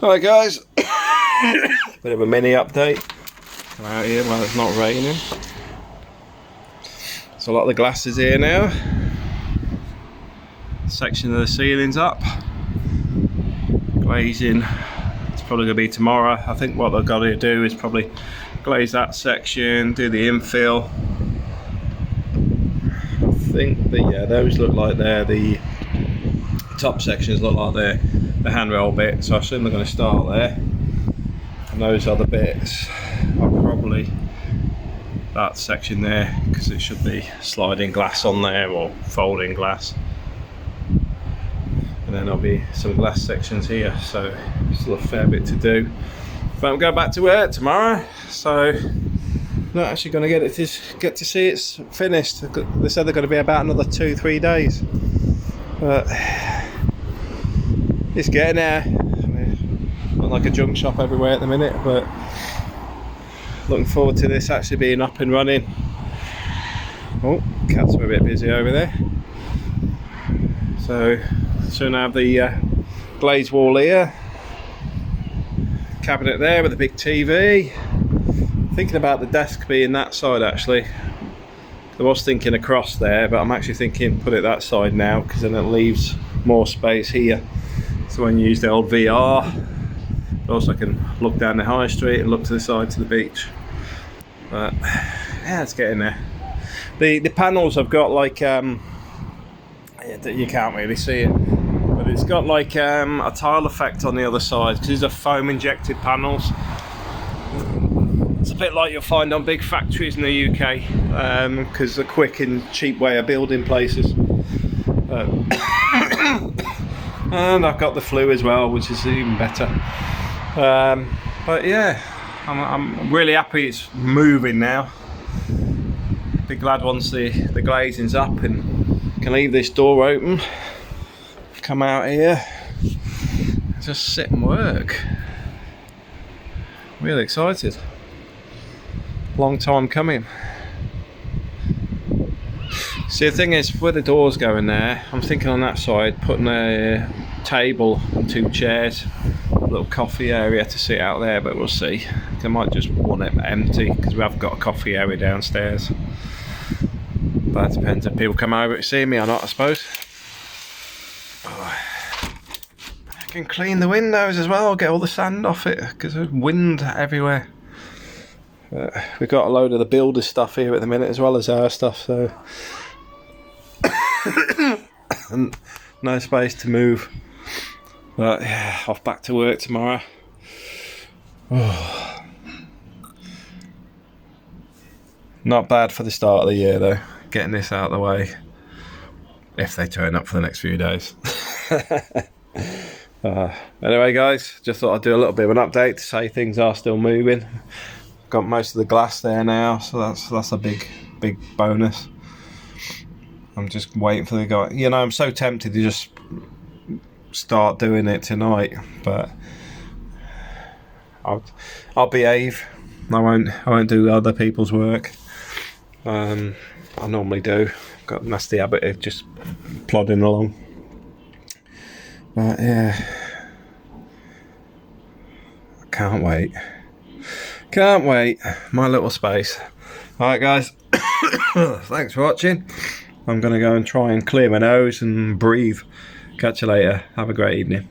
Alright guys, bit of a mini update. Come out here while it's not raining. So a lot of the glass is here now. Section of the ceiling's up. Glazing, it's probably going to be tomorrow. I think what they've got to do is probably glaze that section, do the infill. I think that, yeah, those look like they're the top sections, look like they're the handrail bit, so I assume they're going to start there. And those other bits are probably that section there, because it should be sliding glass on there or folding glass. And then there'll be some glass sections here, so still a fair bit to do. But I'm going back to work tomorrow, so not actually going to get to see it's finished. They said they're going to be about another 2-3 days, but it's getting there. I mean, not like a junk shop everywhere at the minute, but looking forward to this actually being up and running. Oh, cats are a bit busy over there. So soon I have the glazed wall here, cabinet there with a big TV. Thinking about the desk being that side actually. I was thinking across there, but I'm actually thinking put it that side now, because then it leaves more space here. So when you use the old VR, also I can look down the high street and look to the side to the beach. But yeah, it's getting there. The panels have got like you can't really see it, but it's got like a tile effect on the other side, because these are foam injected panels. It's a bit like you'll find on big factories in the UK, because it's a quick and cheap way of building places. And I've got the flue as well, which is even better. But yeah, I'm really happy it's moving now. Be glad once the glazing's up and can leave this door open, come out here, just sit and work. Really excited. Long time coming. See, the thing is, where the door's going there, I'm thinking on that side putting a table and 2 chairs, a little coffee area to sit out there, but we'll see. I might just want it empty, because we have got a coffee area downstairs. But it depends if people come over to see me or not, I suppose. Oh, I can clean the windows as well, get all the sand off it, because there's wind everywhere. We've got a load of the builder stuff here at the minute, as well as our stuff, so and no space to move. But yeah, off back to work tomorrow. Oh. Not bad for the start of the year though, getting this out of the way, if they turn up for the next few days. Anyway guys, just thought I'd do a little bit of an update to say things are still moving. Got most of the glass there now, so that's a big bonus. I'm just waiting for the guy. You know, I'm so tempted to just start doing it tonight, but I'll behave. I won't do other people's work. I normally do. Got a nasty habit of just plodding along. But yeah, I can't wait. Can't wait. My little space. Alright guys, thanks for watching. I'm going to go and try and clear my nose and breathe. Catch you later. Have a great evening.